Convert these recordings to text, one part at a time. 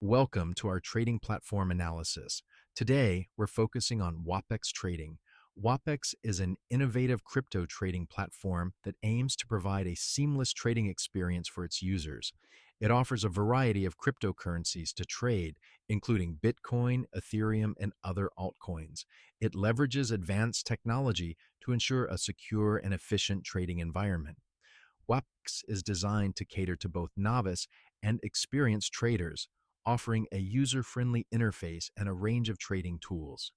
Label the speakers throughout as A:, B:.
A: Welcome to our trading platform analysis. Today, we're focusing on WapEx trading. WapEx is an innovative crypto trading platform that aims to provide a seamless trading experience for its users. It offers a variety of cryptocurrencies to trade, including Bitcoin, Ethereum, and other altcoins. It leverages advanced technology to ensure a secure and efficient trading environment. WapEx is designed to cater to both novice and experienced traders, offering a user-friendly interface and a range of trading tools.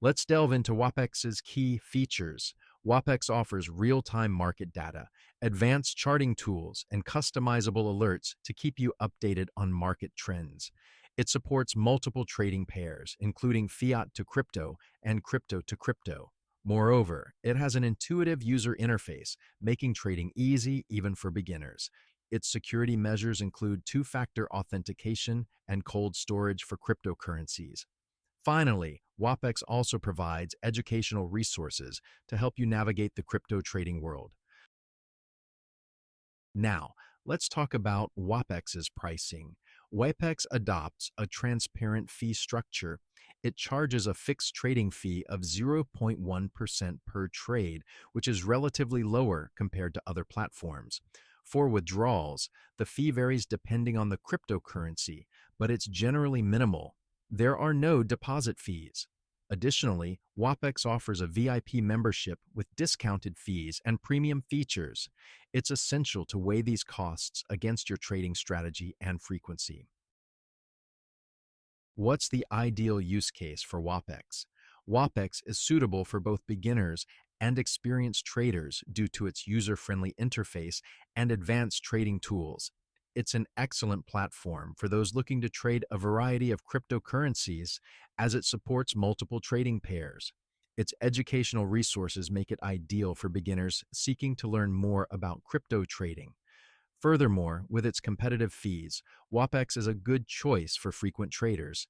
A: Let's delve into WapEx's key features. WapEx offers real-time market data, advanced charting tools, and customizable alerts to keep you updated on market trends. It supports multiple trading pairs, including fiat to crypto and crypto to crypto. Moreover, it has an intuitive user interface, making trading easy even for beginners. Its security measures include two-factor authentication and cold storage for cryptocurrencies. Finally, WapEx also provides educational resources to help you navigate the crypto trading world. Now, let's talk about WapEx's pricing. WapEx adopts a transparent fee structure. It charges a fixed trading fee of 0.1% per trade, which is relatively lower compared to other platforms. For withdrawals, the fee varies depending on the cryptocurrency, but it's generally minimal. There are no deposit fees. Additionally, WapEx offers a VIP membership with discounted fees and premium features. It's essential to weigh these costs against your trading strategy and frequency. What's the ideal use case for WapEx? WapEx is suitable for both beginners and experienced traders due to its user-friendly interface and advanced trading tools. It's an excellent platform for those looking to trade a variety of cryptocurrencies as it supports multiple trading pairs. Its educational resources make it ideal for beginners seeking to learn more about crypto trading. Furthermore, with its competitive fees, WapEx is a good choice for frequent traders.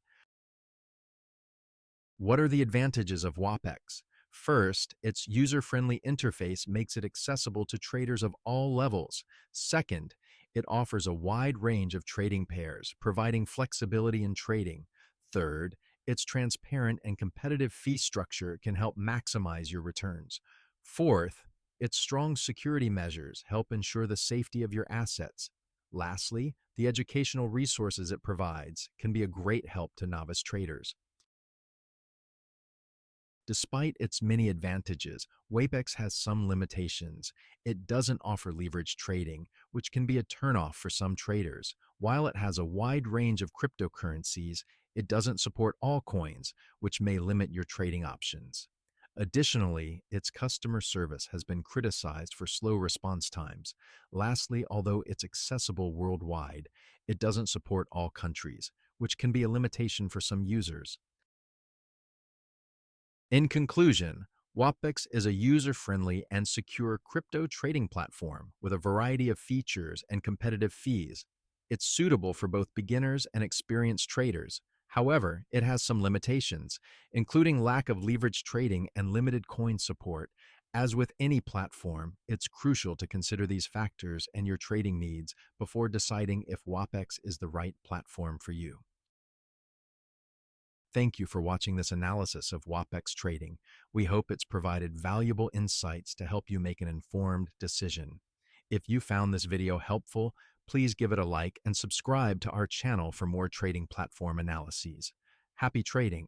A: What are the advantages of WapEx? First, its user-friendly interface makes it accessible to traders of all levels. Second, it offers a wide range of trading pairs, providing flexibility in trading. Third, its transparent and competitive fee structure can help maximize your returns. Fourth, its strong security measures help ensure the safety of your assets. Lastly, the educational resources it provides can be a great help to novice traders. Despite its many advantages, WapeX has some limitations. It doesn't offer leverage trading, which can be a turnoff for some traders. While it has a wide range of cryptocurrencies, it doesn't support all coins, which may limit your trading options. Additionally, its customer service has been criticized for slow response times. Lastly, although it's accessible worldwide, it doesn't support all countries, which can be a limitation for some users. In conclusion, WapEx is a user-friendly and secure crypto trading platform with a variety of features and competitive fees. It's suitable for both beginners and experienced traders. However, it has some limitations, including lack of leverage trading and limited coin support. As with any platform, it's crucial to consider these factors and your trading needs before deciding if WapEx is the right platform for you. Thank you for watching this analysis of WapEx trading. We hope it's provided valuable insights to help you make an informed decision. If you found this video helpful, please give it a like and subscribe to our channel for more trading platform analyses. Happy trading!